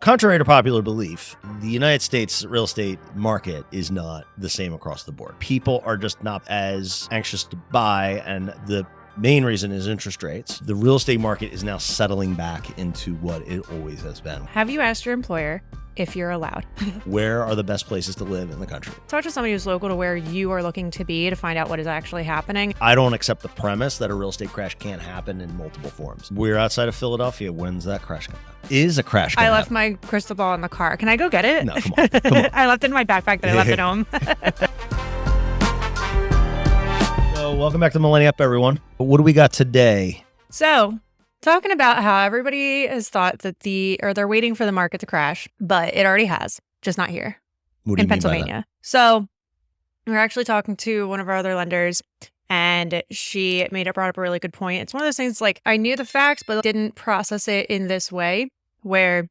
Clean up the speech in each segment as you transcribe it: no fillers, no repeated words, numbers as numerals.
Contrary to popular belief, the United States real estate market is not the same across the board. People are just not as anxious to buy, and the main reason is interest rates. The real estate market is now settling back into what it always has been. Have you asked your employer if you're allowed? Where are the best places to live in the country? Talk to somebody who's local to where you are looking to be to find out what is actually happening. I don't accept the premise that a real estate crash can't happen in multiple forms. We're outside of Philadelphia. When's that crash going to happen? Is a crash going to happen? I left my crystal ball in the car. Can I go get it? No, come on. Come on. I left it in my backpack that I left at home. So welcome back to Millennium Up, everyone. What do we got today? So, talking about how everybody has thought that they're waiting for the market to crash, but it already has, just not here What do you in mean by that? Pennsylvania. So, we're actually talking to one of our other lenders, and she brought up a really good point. It's one of those things like I knew the facts, but didn't process it in this way where,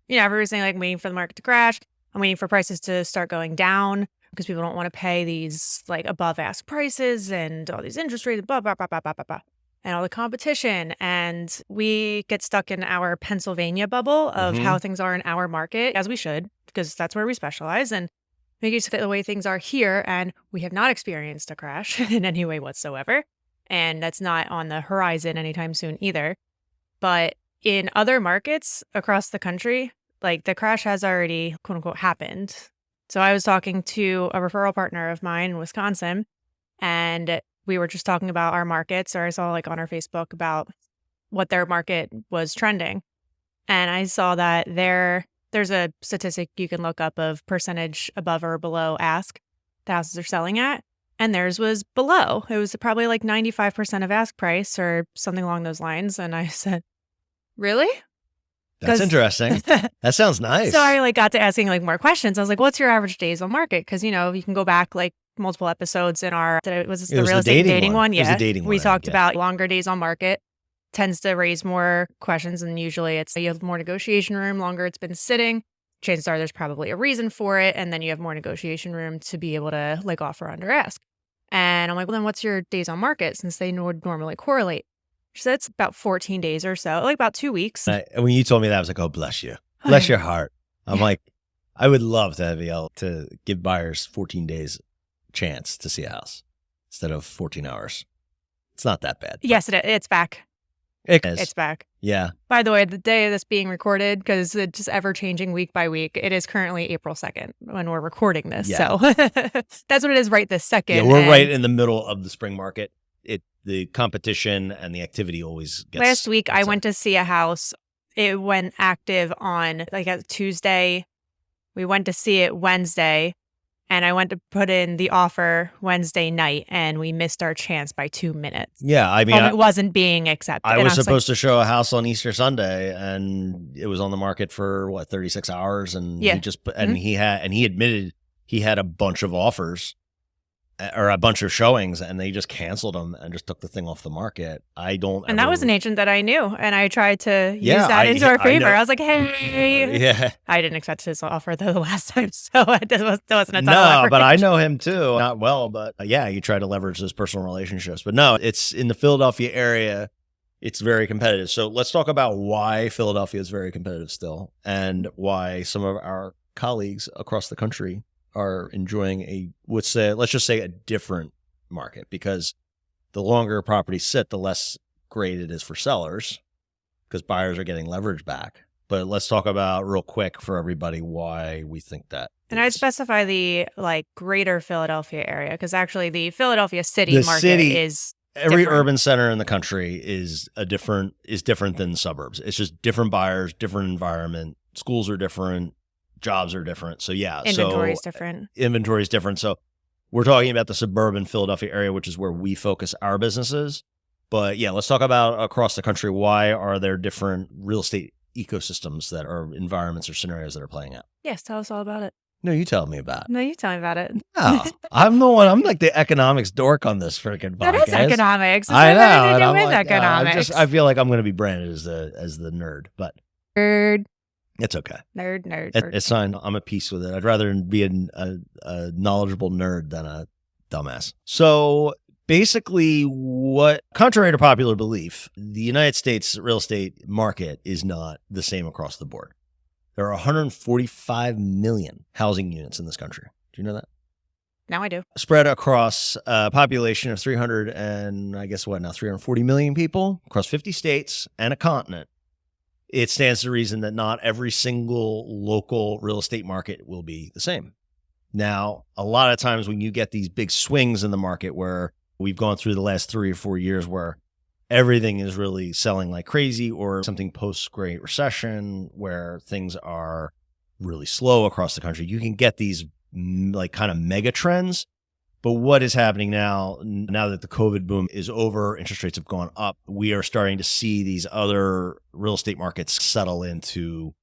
everybody's saying like I'm waiting for the market to crash. I'm waiting for prices to start going down because people don't want to pay these like above ask prices and all these interest rates, blah, blah, blah, blah, blah, blah, blah, and all the competition. And we get stuck in our Pennsylvania bubble of how things are in our market, as we should, because that's where we specialize. And maybe it's the way things are here, and we have not experienced a crash in any way whatsoever. And that's not on the horizon anytime soon either. But in other markets across the country, like the crash has already, quote unquote, happened. So I was talking to a referral partner of mine in Wisconsin, and we were just talking about our markets, or I saw like on our Facebook about what their market was trending. And I saw that there's a statistic you can look up of percentage above or below ask the houses are selling at. And theirs was below. It was probably like 95% of ask price or something along those lines. And I said, really? That's interesting. That sounds nice. So I got to asking more questions. I was like, what's your average days on market? Because, you can go back multiple episodes in our, was this the real estate dating one? Yeah. It was the dating one. We talked about longer days on market tends to raise more questions. And usually it's you have more negotiation room, longer it's been sitting. Chances are there's probably a reason for it. And then you have more negotiation room to be able to offer under ask. And I'm like, well, then what's your days on market since they would normally correlate? She said it's about 14 days or so, about 2 weeks. When you told me that, I was like, oh, bless you. Bless your heart. I'm like, I would love to be able to give buyers 14 days chance to see a house instead of 14 hours. It's not that bad. Yes, it's back. It is. It's back. Yeah. By the way, the day of this being recorded, because it's just ever changing week by week, it is currently April 2nd when we're recording this. Yeah. So that's what it is right this second. Yeah, we're right in the middle of the spring market. The competition and the activity always gets... Last week, I went to see a house. It went active on a Tuesday. We went to see it Wednesday, and I went to put in the offer Wednesday night, and we missed our chance by 2 minutes. Yeah, I mean... it wasn't being accepted. I was supposed to show a house on Easter Sunday, and it was on the market for, 36 hours, and he just... And he admitted he had a bunch of offers, or a bunch of showings, and they just canceled them and just took the thing off the market. And that was an agent that I knew, and I tried to use that into our favor. I was like, hey. Yeah. I didn't accept his offer the last time, so it wasn't a ton of No, leverage. but I know him too. Not well, but you try to leverage those personal relationships. But no, it's in the Philadelphia area. It's very competitive. So let's talk about why Philadelphia is very competitive still, and why some of our colleagues across the country are enjoying let's just say a different market, because the longer properties sit, the less great it is for sellers because buyers are getting leverage back. But let's talk about real quick for everybody why we think that. And I'd specify the greater Philadelphia area, because actually the Philadelphia city market is every different. urban center in the country is different than suburbs. It's just different buyers, different environment. Schools are different. Jobs are different. So inventory is different. Inventory is different. So we're talking about the suburban Philadelphia area, which is where we focus our businesses. But let's talk about across the country. Why are there different real estate ecosystems that are environments or scenarios that are playing out? Yes, tell us all about it. No, you tell me about it. No, you tell me about it. No, I'm the one. I'm like the economics dork on this freaking podcast. That is economics. I know. And I'm with like, economics. I feel like I'm going to be branded as the nerd, but nerd. It's okay. Nerd. It's fine. I'm at peace with it. I'd rather be a knowledgeable nerd than a dumbass. So basically, contrary to popular belief, the United States real estate market is not the same across the board. There are 145 million housing units in this country. Do you know that? Now I do. Spread across a population of 340 million people across 50 states and a continent. It stands to reason that not every single local real estate market will be the same. Now, a lot of times when you get these big swings in the market where we've gone through the last 3 or 4 years where everything is really selling like crazy, or something post-Great Recession where things are really slow across the country, you can get these like kind of mega trends. But what is happening now that the COVID boom is over, interest rates have gone up, we are starting to see these other real estate markets settle into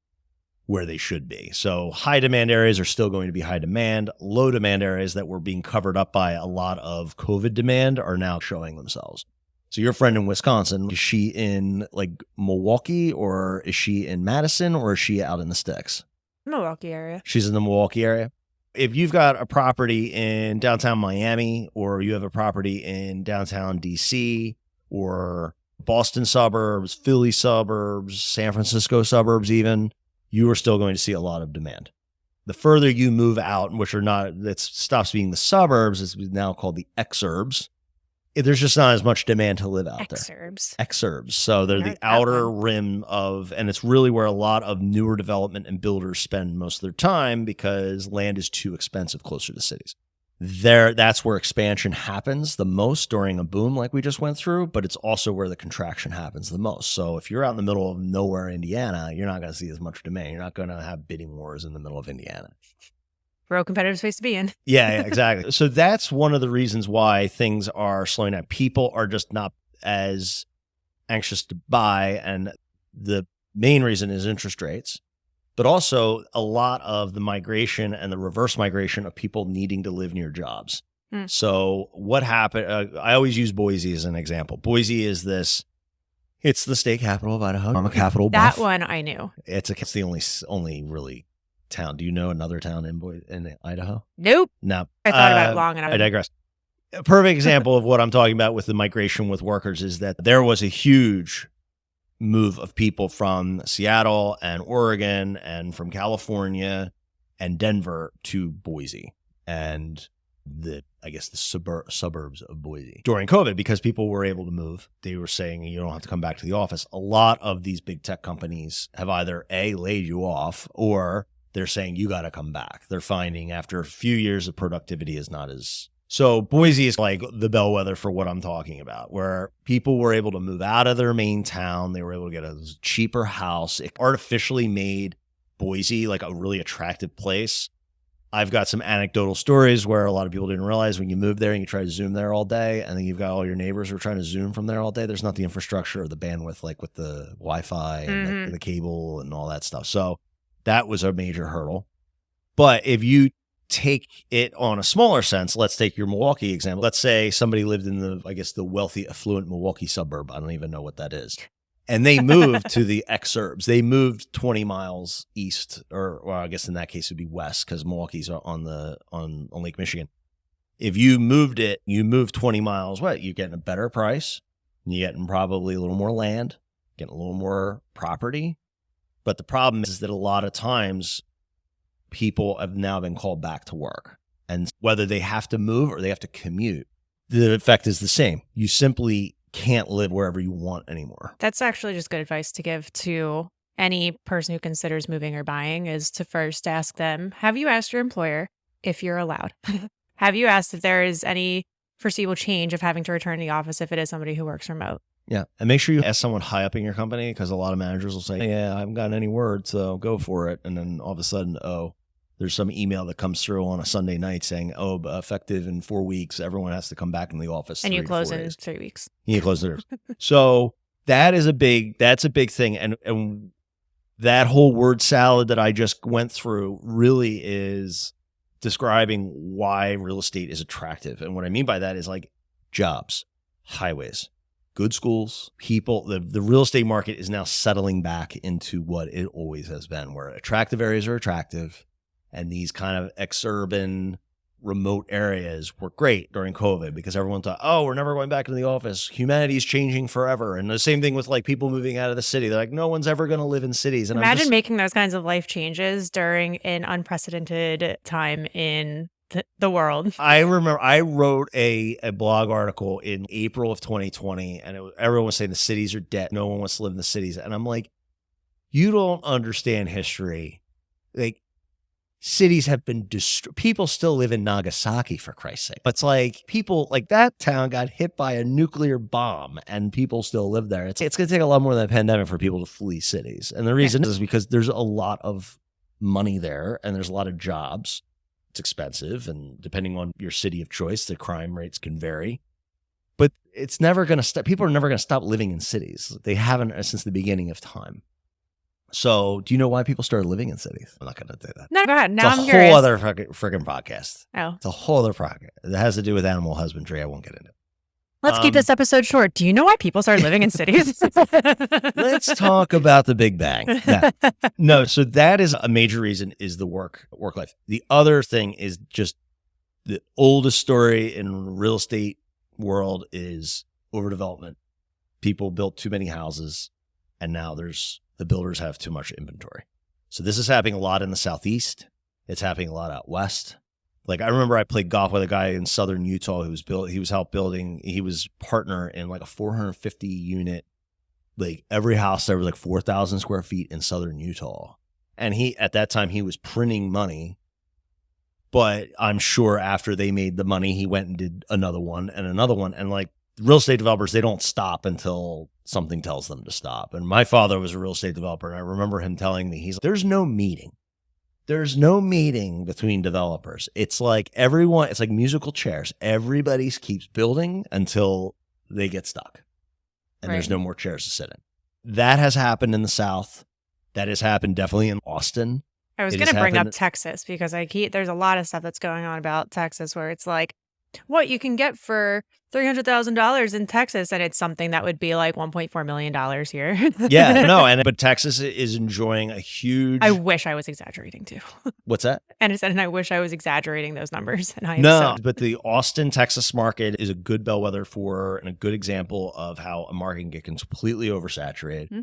where they should be. So high demand areas are still going to be high demand. Low demand areas that were being covered up by a lot of COVID demand are now showing themselves. So your friend in Wisconsin, is she in like Milwaukee, or is she in Madison, or is she out in the sticks? Milwaukee area. She's in the Milwaukee area. If you've got a property in downtown Miami, or you have a property in downtown DC, or Boston suburbs, Philly suburbs, San Francisco suburbs even, you are still going to see a lot of demand. The further you move out, that stops being the suburbs, it's now called the exurbs. There's just not as much demand to live out there. Exurbs. So they're the outer rim of, and it's really where a lot of newer development and builders spend most of their time because land is too expensive closer to cities. That's where expansion happens the most during a boom like we just went through, but it's also where the contraction happens the most. So if you're out in the middle of nowhere, Indiana, you're not going to see as much demand. You're not going to have bidding wars in the middle of Indiana. Real competitive space to be in. Yeah, exactly. So that's one of the reasons why things are slowing down. People are just not as anxious to buy, and the main reason is interest rates, but also a lot of the migration and the reverse migration of people needing to live near jobs. So what happened, I always use Boise as an example. Boise is it's the state capital of Idaho. I'm a capital buff. That one I knew. It's the only really town. Do you know another town in Idaho? Nope. No. I thought about it long enough. I digress. A perfect example of what I'm talking about with the migration with workers is that there was a huge move of people from Seattle and Oregon and from California and Denver to Boise and the suburbs of Boise during COVID, because people were able to move. They were saying you don't have to come back to the office. A lot of these big tech companies have either laid you off, or they're saying you got to come back. They're finding after a few years of productivity is not as... So Boise is like the bellwether for what I'm talking about, where people were able to move out of their main town. They were able to get a cheaper house. It artificially made Boise like a really attractive place. I've got some anecdotal stories where a lot of people didn't realize when you move there and you try to Zoom there all day, and then you've got all your neighbors who are trying to Zoom from there all day. There's not the infrastructure or the bandwidth like with the Wi-Fi and the cable and all that stuff. So that was a major hurdle. But if you take it on a smaller sense, let's take your Milwaukee example. Let's say somebody lived in the wealthy, affluent Milwaukee suburb. I don't even know what that is. And they moved to the Exurbs. They moved 20 miles east, or I guess in that case it would be west, because Milwaukee's on Lake Michigan. If you moved 20 miles, you're getting a better price. You're getting probably a little more land, getting a little more property. But the problem is that a lot of times people have now been called back to work. And whether they have to move or they have to commute, the effect is the same. You simply can't live wherever you want anymore. That's actually just good advice to give to any person who considers moving or buying, is to first ask them, have you asked your employer if you're allowed? Have you asked if there is any foreseeable change of having to return to the office if it is somebody who works remote? Yeah. And make sure you ask someone high up in your company, because a lot of managers will say, yeah, I haven't gotten any word, so go for it. And then all of a sudden, there's some email that comes through on a Sunday night saying, effective in 4 weeks, everyone has to come back in the office. And you close in 3 weeks. You close it. So that's a big thing. And that whole word salad that I just went through really is describing why real estate is attractive. And what I mean by that is like jobs, highways, good schools, people. The real estate market is now settling back into what it always has been, where attractive areas are attractive. And these kind of exurban remote areas were great during COVID because everyone thought, oh, we're never going back into the office. Humanity's changing forever. And the same thing with like people moving out of the city. They're like, no one's ever going to live in cities. And Imagine making those kinds of life changes during an unprecedented time in the world. I remember I wrote a blog article in April of 2020, and everyone was saying the cities are dead. No one wants to live in the cities. And I'm like, you don't understand history. Like, cities have been destroyed. People still live in Nagasaki, for Christ's sake. It's like people, like that town got hit by a nuclear bomb and people still live there. It's going to take a lot more than a pandemic for people to flee cities. And the reason is because there's a lot of money there and there's a lot of jobs. It's expensive, and depending on your city of choice, the crime rates can vary. But it's never going to stop. People are never going to stop living in cities. They haven't since the beginning of time. So, do you know why people started living in cities? I'm not going to do that. No, go ahead. Now it's I'm a curious. whole other freaking podcast. Oh, It's a whole other podcast. It has to do with animal husbandry. I won't get into it. let's keep this episode short. Do you know why people started living in cities? Let's talk about the Big Bang. No, so that is a major reason is the work life. The other thing is just the oldest story in real estate world is overdevelopment. People built too many houses, and now the builders have too much inventory. So this is happening a lot in the Southeast. It's happening a lot out west. Like, I remember I played golf with a guy in southern Utah he was partner in like a 450 unit, like every house there was like 4,000 square feet in southern Utah. And at that time he was printing money, but I'm sure after they made the money, he went and did another one. And like real estate developers, they don't stop until something tells them to stop. And my father was a real estate developer. And I remember him telling me, he's like, there's no meeting between developers. It's like it's like musical chairs. Everybody keeps building until they get stuck and There's no more chairs to sit in. That has happened in the South. That has happened definitely in Austin. I was going to bring up Texas because there's a lot of stuff that's going on about Texas where it's like, what you can get for $300,000 in Texas, and it's something that would be like $1.4 million here. Yeah, no, but Texas is enjoying a huge. I wish I was exaggerating too. What's that? And I wish I was exaggerating those numbers. But the Austin, Texas market is a good bellwether and a good example of how a market can get completely oversaturated. Mm-hmm.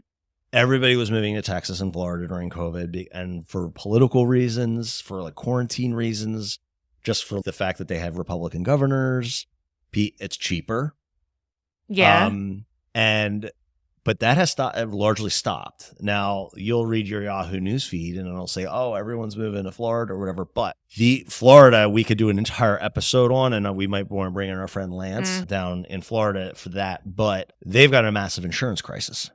Everybody was moving to Texas and Florida during COVID, and for political reasons, for like quarantine reasons. Just for the fact that they have Republican governors, it's cheaper. Yeah. But that has largely stopped. Now, you'll read your Yahoo News feed and it'll say, oh, everyone's moving to Florida or whatever. But Florida, we could do an entire episode on, and we might want to bring in our friend Lance down in Florida for that. But they've got a massive insurance crisis.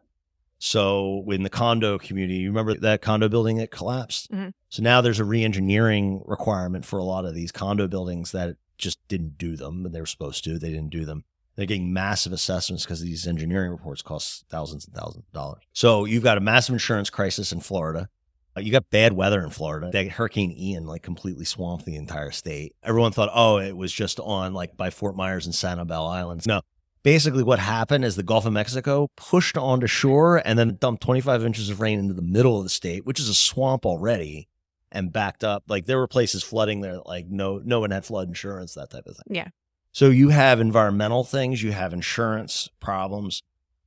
So in the condo community, you remember that condo building that collapsed? Mm-hmm. So now there's a re-engineering requirement for a lot of these condo buildings that just didn't do them, and they were supposed to. They didn't do them. They're getting massive assessments because these engineering reports cost thousands and thousands of dollars. So you've got a massive insurance crisis in Florida. You got bad weather in Florida. That Hurricane Ian like completely swamped the entire state. Everyone thought, oh, it was just on like by Fort Myers and Sanibel Islands. No. Basically, what happened is the Gulf of Mexico pushed onto shore and then dumped 25 inches of rain into the middle of the state, which is a swamp already, and backed up. Like there were places flooding there, like no one had flood insurance, that type of thing. Yeah. So you have environmental things, you have insurance problems,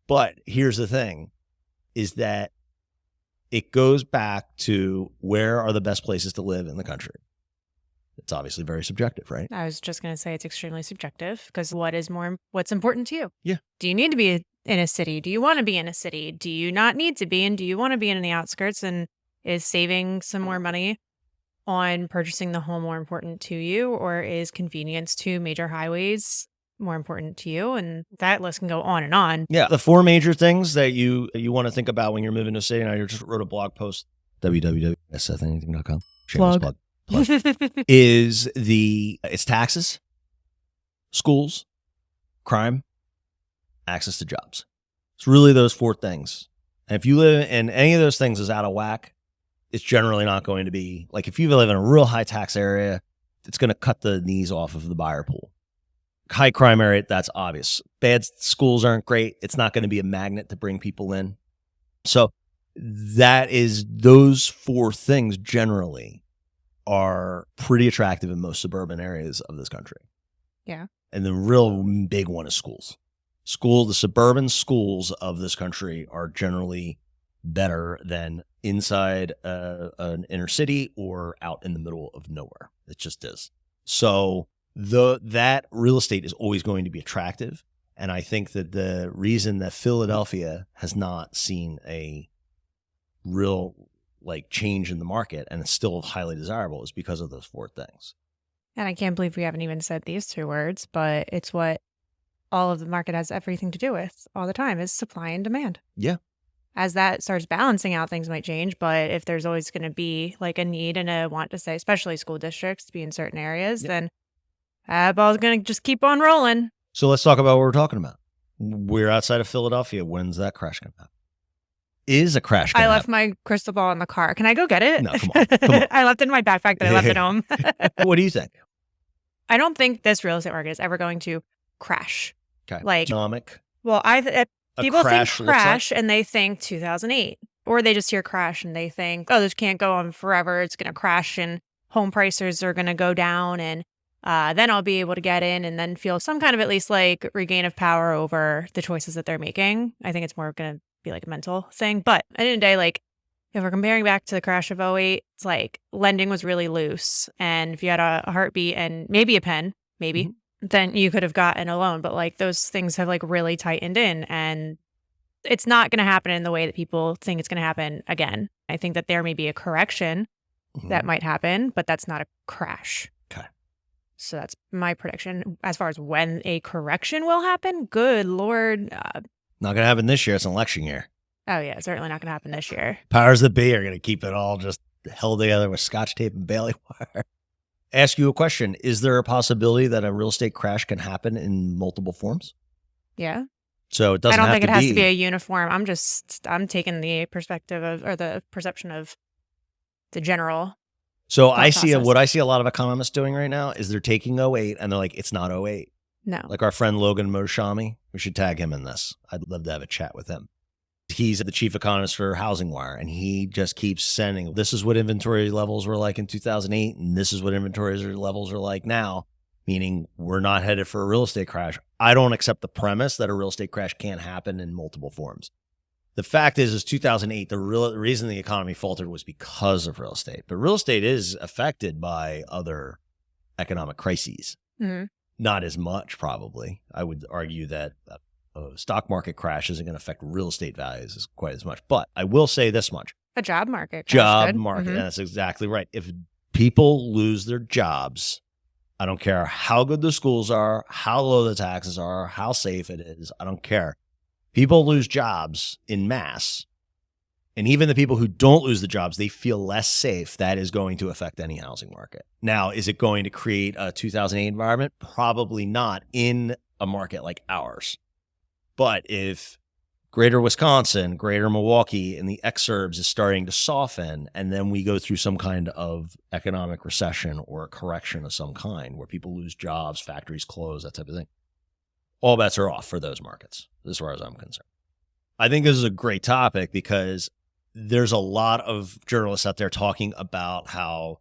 but here's the thing, is that it goes back to where are the best places to live in the country. It's obviously very subjective, right? I was just going to say it's extremely subjective because what's important to you? Yeah. Do you need to be in a city? Do you want to be in a city? Do you not need to be? And do you want to be in the outskirts? And is saving some more money on purchasing the home more important to you? Or is convenience to major highways more important to you? And that list can go on and on. Yeah. The four major things that you want to think about when you're moving to a city. And I just wrote a blog post, www.sethanything.com. Shameless plug. It's taxes, schools, crime, access to jobs. It's really those four things. And if you live in any of those things is out of whack, it's generally not going to be like if you live in a real high tax area, it's going to cut the knees off of the buyer pool. High crime area, that's obvious. Bad schools aren't great. It's not going to be a magnet to bring people in. So those four things generally are pretty attractive in most suburban areas of this country. Yeah. And the real big one is schools. The suburban schools of this country are generally better than inside an inner city or out in the middle of nowhere. It just is. So that real estate is always going to be attractive. And I think that the reason that Philadelphia has not seen a real change in the market and it's still highly desirable is because of those four things. And I can't believe we haven't even said these two words, but it's what all of the market has everything to do with all the time is supply and demand. Yeah. As that starts balancing out, things might change. But if there's always going to be a need and a want to say, especially school districts to be in certain areas, then that ball's going to just keep on rolling. So let's talk about what we're talking about. We're outside of Philadelphia. When's that crash going to happen? Is a crash going to happen? I left my crystal ball in the car. Can I go get it? No, come on. I left it in my backpack that I left at home. What do you think? I don't think this real estate market is ever going to crash. Okay. Economic. Well, people think crash and they think 2008. Or they just hear crash and they think, oh, this can't go on forever. It's going to crash and home prices are going to go down and then I'll be able to get in and then feel some kind of at least regain of power over the choices that they're making. I think it's more going to be a mental thing. But at the end of the day, if we're comparing back to the crash of 08, it's lending was really loose. And if you had a heartbeat and maybe a pen, then you could have gotten a loan. But those things have really tightened in and it's not going to happen in the way that people think it's going to happen again. I think that there may be a correction that might happen, but that's not a crash. Okay. So that's my prediction. As far as when a correction will happen, good Lord. Not going to happen this year. It's an election year. Oh, yeah. Certainly not going to happen this year. Powers that be are going to keep it all just held together with scotch tape and baling wire. Ask you a question. Is there a possibility that a real estate crash can happen in multiple forms? Yeah. So it doesn't I don't have think to it has be... to be a uniform. I'm taking the perspective of, or the perception of the general. So what I see a lot of economists doing right now is they're taking 08 and they're like, it's not 08. No. Like our friend Logan Moshami, we should tag him in this. I'd love to have a chat with him. He's the chief economist for Housing Wire, and he just keeps sending, this is what inventory levels were like in 2008, and this is what inventory levels are like now, meaning we're not headed for a real estate crash. I don't accept the premise that a real estate crash can't happen in multiple forms. The fact is 2008, the reason the economy faltered was because of real estate. But real estate is affected by other economic crises. Mm-hmm. Not as much, probably. I would argue that a stock market crash isn't going to affect real estate values quite as much. But I will say this much. A job market. And that's exactly right. If people lose their jobs, I don't care how good the schools are, how low the taxes are, how safe it is. I don't care. People lose jobs in mass. And even the people who don't lose the jobs, they feel less safe. That is going to affect any housing market. Now, is it going to create a 2008 environment? Probably not in a market like ours. But if greater Wisconsin, greater Milwaukee, and the Exurbs is starting to soften, and then we go through some kind of economic recession or a correction of some kind where people lose jobs, factories close, that type of thing, all bets are off for those markets, as far as I'm concerned. I think this is a great topic because there's a lot of journalists out there talking about how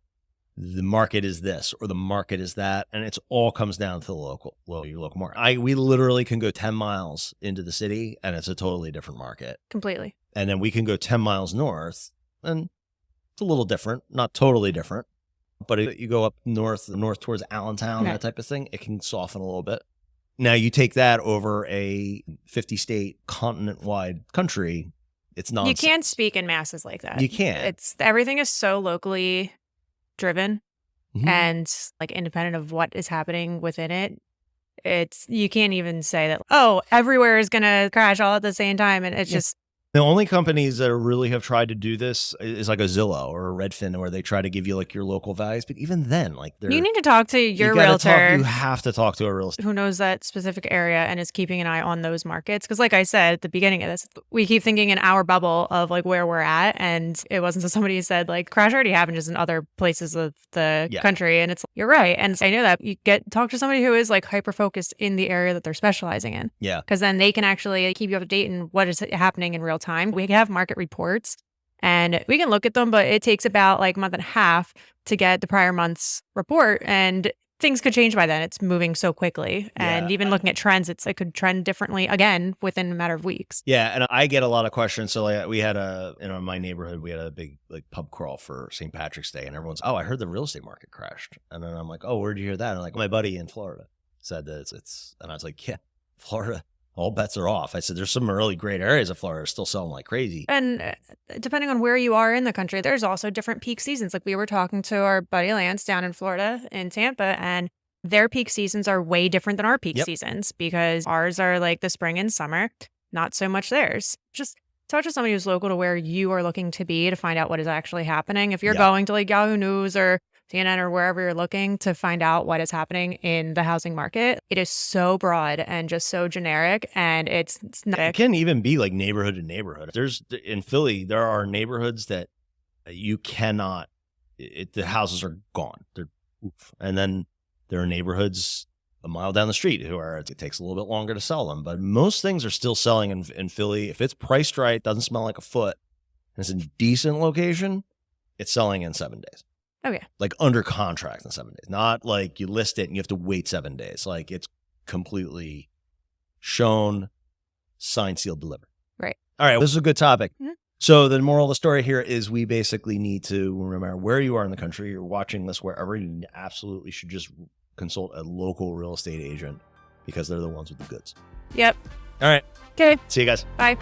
the market is this or the market is that, and it all comes down to your local market. We literally can go 10 miles into the city, and it's a totally different market. Completely. And then we can go 10 miles north, and it's a little different, not totally different, but if you go up north towards Allentown, that type of thing, it can soften a little bit. Now, you take that over a 50-state, continent-wide country, it's nonsense. You can't speak in masses like that. You can't. Everything is so locally driven and independent of what is happening within it. You can't even say that, everywhere is going to crash all at the same time. And it's just... The only companies that really have tried to do this is like a Zillow or a Redfin, where they try to give you your local values. But even then, you need to talk to your realtor. You have to talk to a realtor who knows that specific area and is keeping an eye on those markets. Because like I said at the beginning of this, we keep thinking in our bubble of where we're at. And it wasn't until somebody said crash already happened just in other places of the country. And it's, you're right. And I know that you talk to somebody who is hyper-focused in the area that they're specializing in. Yeah. Because then they can actually keep you up to date in what is happening in real time. We have market reports And we can look at them, but it takes about like a month and a half to get the prior month's report. And things could change by then. It's moving so quickly. And Yeah. even looking at trends, it could trend differently again within a matter of weeks. Yeah, and I get a lot of questions. So like we had in my neighborhood, we had a big like pub crawl for St. Patrick's Day, and everyone's, oh, I heard the real estate market crashed. And then I'm like, oh, where'd you hear that? And like, my buddy in Florida said that it's and I was like, yeah, Florida, all bets are off. I said, there's some really great areas of Florida still selling like crazy. And depending on where you are in the country, there's also different peak seasons. Like we were talking to our buddy Lance down in Florida, in Tampa, and their peak seasons are way different than our peak seasons, because ours are like the spring and summer, not so much theirs. Just talk to somebody who's local to where you are looking to be to find out what is actually happening. If you're going to like Yahoo News or CNN or wherever you're looking to find out what is happening in the housing market, it is so broad and just so generic, and it's not. It can even be like neighborhood to neighborhood. In Philly, there are neighborhoods that you cannot, the houses are gone. They're oof. And then there are neighborhoods a mile down the street where it takes a little bit longer to sell them. But most things are still selling in Philly. If it's priced right, doesn't smell like a foot, and it's in a decent location, it's selling in 7 days. Okay. Like under contract in 7 days. Not like you list it and you have to wait 7 days. Like it's completely shown, signed, sealed, delivered. Right. All right. This is a good topic. Mm-hmm. So the moral of the story here is we basically need to, no matter where you are in the country, you're watching this wherever, you absolutely should just consult a local real estate agent because they're the ones with the goods. Yep. All right. Okay. See you guys. Bye.